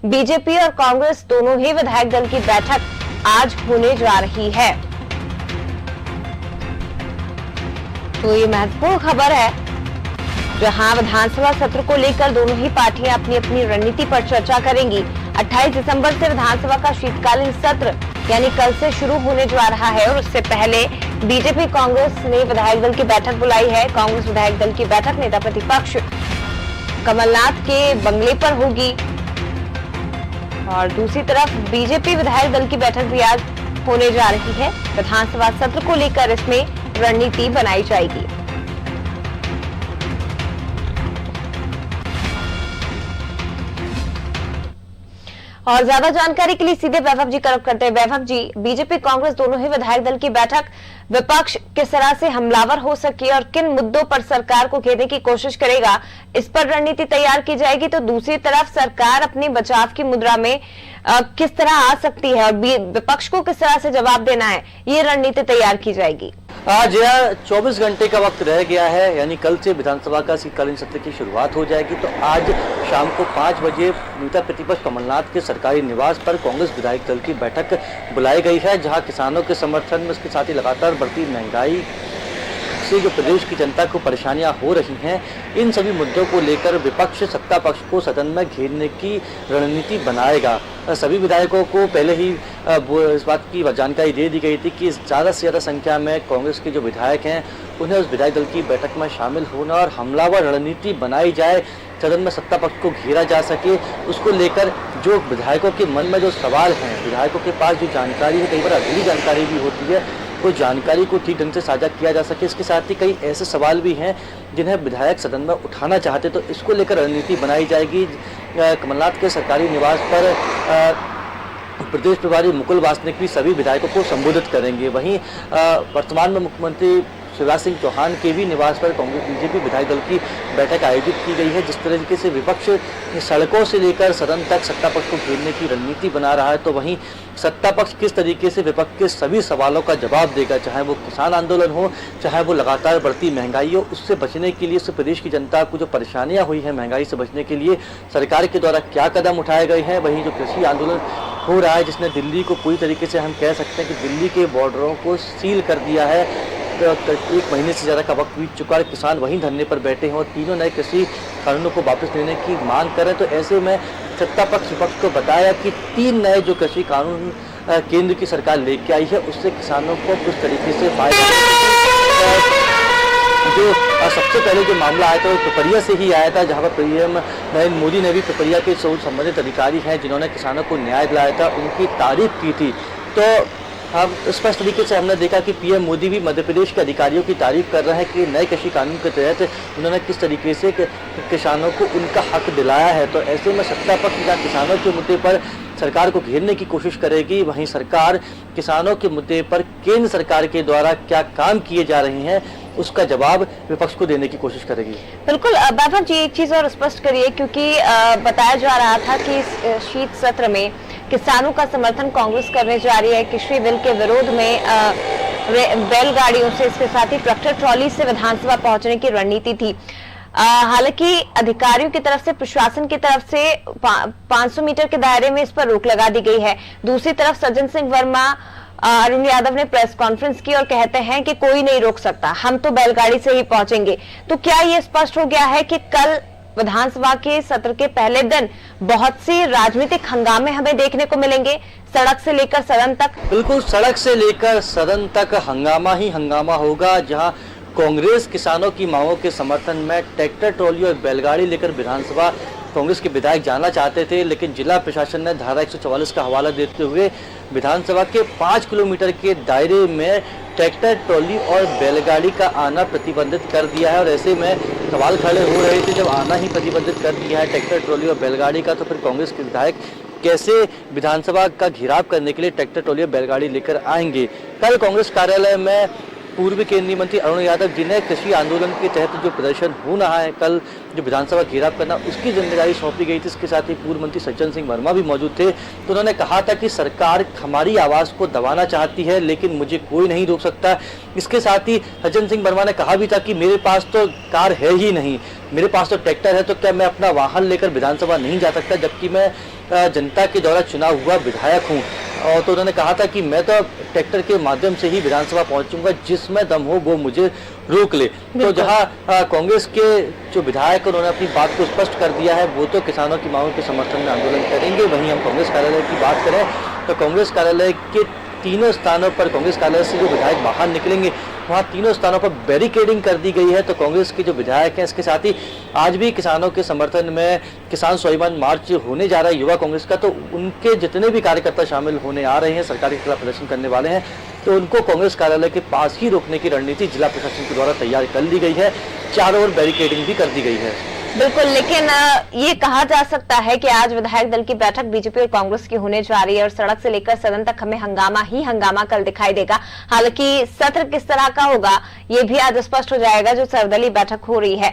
BJP और कांग्रेस दोनों ही विधायक दल की बैठक आज होने जा रही है। तो ये महत्वपूर्ण खबर है, जहां विधानसभा सत्र को लेकर दोनों ही पार्टियां अपनी अपनी रणनीति पर चर्चा करेंगी। 28 दिसंबर से विधानसभा का शीतकालीन सत्र यानी कल से शुरू होने जा रहा है और उससे पहले बीजेपी कांग्रेस ने विधायक दल की बैठक बुलाई है। कांग्रेस विधायक दल की बैठक नेता प्रतिपक्ष कमलनाथ के बंगले पर होगी और दूसरी तरफ बीजेपी विधायक दल की बैठक भी आज होने जा रही है। विधानसभा सत्र को लेकर इसमें रणनीति बनाई जाएगी। और ज्यादा जानकारी के लिए सीधे वैभव जी का रुख करते हैं। वैभव जी, बीजेपी कांग्रेस दोनों ही विधायक दल की बैठक विपक्ष किस तरह से हमलावर हो सके और किन मुद्दों पर सरकार को घेरने की कोशिश करेगा, इस पर रणनीति तैयार की जाएगी। तो दूसरी तरफ सरकार अपनी बचाव की मुद्रा में किस तरह आ सकती है और विपक्ष को किस तरह से जवाब देना है, ये रणनीति तैयार की जाएगी। आज 24 घंटे का वक्त रह गया है, यानी कल से विधानसभा का शीतकालीन सत्र की शुरुआत हो जाएगी। तो आज शाम को 5 बजे नेता प्रतिपक्ष कमलनाथ के सरकारी निवास पर कांग्रेस विधायक दल की बैठक बुलाई गई है, जहां किसानों के समर्थन में, इसके साथ ही लगातार बढ़ती महंगाई से जो प्रदेश की जनता को परेशानियां हो रही हैं, इन सभी मुद्दों को लेकर विपक्ष सत्ता पक्ष को सदन में घेरने की रणनीति बनाएगा। सभी विधायकों को पहले ही इस बात की जानकारी दे दी गई थी कि ज़्यादा से ज़्यादा संख्या में कांग्रेस के जो विधायक हैं उन्हें उस विधायक दल की बैठक में शामिल होना और हमलावर रणनीति बनाई जाए, सदन में सत्ता पक्ष को घेरा जा सके। उसको लेकर जो विधायकों के मन में जो सवाल हैं, विधायकों के पास जो जानकारी है, कई बार अधूरी जानकारी भी होती है, वो जानकारी को ठीक ढंग से साझा किया जा सके। इसके साथ ही कई ऐसे सवाल भी हैं जिन्हें विधायक सदन में उठाना चाहते, तो इसको लेकर रणनीति बनाई जाएगी। कमलनाथ के सरकारी निवास पर प्रदेश प्रभारी मुकुल वासनिक भी सभी विधायकों को संबोधित करेंगे। वहीं वर्तमान में मुख्यमंत्री शिवराज सिंह चौहान के भी निवास पर कांग्रेस बीजेपी विधायक दल की बैठक आयोजित की गई है। जिस तरीके से विपक्ष सड़कों से लेकर सदन तक सत्ता पक्ष को घेरने की रणनीति बना रहा है, तो वहीं सत्ता पक्ष किस तरीके से विपक्ष के सभी सवालों का जवाब देगा, चाहे वो किसान आंदोलन हो, चाहे वो लगातार बढ़ती महंगाई हो, उससे बचने के लिए, उससे प्रदेश की जनता को जो परेशानियां हुई हैं महंगाई से बचने के लिए सरकार के द्वारा क्या कदम उठाए गए हैं। वहीं जो कृषि आंदोलन हो रहा है, जिसने दिल्ली को पूरी तरीके से हम कह सकते हैं कि दिल्ली के बॉर्डरों को सील कर दिया है, 1 महीने से ज़्यादा का वक्त बीत चुका है, किसान वहीं धरने पर बैठे हैं और तीनों नए कृषि कानूनों को वापस लेने की मांग करें। तो ऐसे में सत्ता पक्ष विपक्ष को बताया कि 3 नए जो कृषि कानून केंद्र की सरकार लेके आई है, उससे किसानों को कुछ तरीके से फायदा। जो सबसे पहले जो मामला आया था वो पिपरिया से ही आया था, जहाँ पर पीएम नरेंद्र मोदी ने भी पिपरिया के संबंधित अधिकारी हैं जिन्होंने किसानों को न्याय दिलाया था, उनकी तारीफ की थी। तो हम स्पष्ट तरीके से हमने देखा कि पीएम मोदी भी मध्य प्रदेश के अधिकारियों की तारीफ कर रहे हैं कि नए कृषि कानून के तहत उन्होंने किस तरीके से किसानों को उनका हक दिलाया है। तो ऐसे में सत्ता पक्ष जहाँ किसानों के मुद्दे पर सरकार को घेरने की कोशिश करेगी, वहीं सरकार किसानों के मुद्दे पर केंद्र सरकार के द्वारा क्या काम किए जा रहे हैं उसका जवाब विपक्ष को देने की कोशिश करेगी। बिल्कुल वैभव जी, एक चीज और स्पष्ट करिए, क्योंकि बताया जा रहा था कि इस शीत सत्र में किसानों का समर्थन कांग्रेस करने जा रही है। कृषि बिल के विरोध में बैलगाड़ियों से, इसके साथ ही ट्रैक्टर ट्रॉली से विधानसभा पहुंचने की रणनीति थी। हालांकि अधिकारियों की तरफ से, प्रशासन की तरफ से 500 मीटर के दायरे में इस पर रोक लगा दी गई है। दूसरी तरफ सज्जन सिंह वर्मा, अरुण यादव ने प्रेस कॉन्फ्रेंस की और कहते हैं कि कोई नहीं रोक सकता, हम तो बैलगाड़ी से ही पहुंचेंगे। तो क्या ये स्पष्ट हो गया है कि कल विधानसभा के सत्र के पहले दिन बहुत से राजनीतिक हंगामे हमें देखने को मिलेंगे, सड़क से लेकर सदन तक? बिल्कुल, सड़क से लेकर सदन तक हंगामा ही हंगामा होगा, जहां कांग्रेस किसानों की मांगों के समर्थन में ट्रैक्टर ट्रॉली और बैलगाड़ी लेकर विधानसभा कांग्रेस के विधायक जाना चाहते थे, लेकिन जिला प्रशासन ने धारा 144 का हवाला देते हुए विधानसभा के 5 किलोमीटर के दायरे में ट्रैक्टर ट्रॉली और बैलगाड़ी का आना प्रतिबंधित कर दिया है। और ऐसे में सवाल खड़े हो रहे थे, जब आना ही प्रतिबंधित कर दिया है ट्रैक्टर ट्रॉली और बैलगाड़ी का, तो फिर कांग्रेस के विधायक कैसे विधानसभा का घेराव करने के लिए ट्रैक्टर ट्रॉली और बैलगाड़ी लेकर आएंगे। कल कांग्रेस कार्यालय में पूर्व केंद्रीय मंत्री अरुण यादव जिन्हें कृषि आंदोलन के तहत जो प्रदर्शन हो रहा है, कल जो विधानसभा घेराव करना, उसकी जिम्मेदारी सौंपी गई थी। इसके साथ ही पूर्व मंत्री सज्जन सिंह वर्मा भी मौजूद थे। तो उन्होंने कहा था कि सरकार हमारी आवाज़ को दबाना चाहती है, लेकिन मुझे कोई नहीं रोक सकता। इसके साथ ही सज्जन सिंह वर्मा ने कहा भी था कि मेरे पास तो कार है ही नहीं, मेरे पास तो ट्रैक्टर है, तो क्या मैं अपना वाहन लेकर विधानसभा नहीं जा सकता, जबकि मैं जनता के द्वारा चुना हुआ विधायक हूँ। और तो उन्होंने कहा था कि मैं तो ट्रैक्टर के माध्यम से ही विधानसभा पहुंचूंगा, जिसमें दम हो वो मुझे रोक ले। तो जहां कांग्रेस के जो विधायक उन्होंने अपनी बात को स्पष्ट कर दिया है, वो तो किसानों की मांगों के समर्थन में आंदोलन करेंगे। वहीं हम कांग्रेस कार्यालय की बात करें तो कांग्रेस कार्यालय के तीनों स्थानों पर, कांग्रेस कार्यालय से जो विधायक बाहर निकलेंगे वहाँ तीनों स्थानों पर बैरिकेडिंग कर दी गई है। तो कांग्रेस के जो विधायक हैं, इसके साथ ही आज भी किसानों के समर्थन में किसान स्वाभिमान मार्च होने जा रहा है युवा कांग्रेस का। तो उनके जितने भी कार्यकर्ता शामिल होने आ रहे हैं, सरकार के खिलाफ प्रदर्शन करने वाले हैं, तो उनको कांग्रेस कार्यालय के पास ही रोकने की रणनीति जिला प्रशासन के द्वारा तैयार कर ली गई है। चारों ओर बैरिकेडिंग भी कर दी गई है। बिल्कुल, लेकिन ये कहा जा सकता है कि आज विधायक दल की बैठक बीजेपी और कांग्रेस की होने जा रही है और सड़क से लेकर सदन तक हमें हंगामा ही हंगामा कल दिखाई देगा। हालांकि सत्र किस तरह का होगा ये भी आज स्पष्ट हो जाएगा जो सर्वदलीय बैठक हो रही है।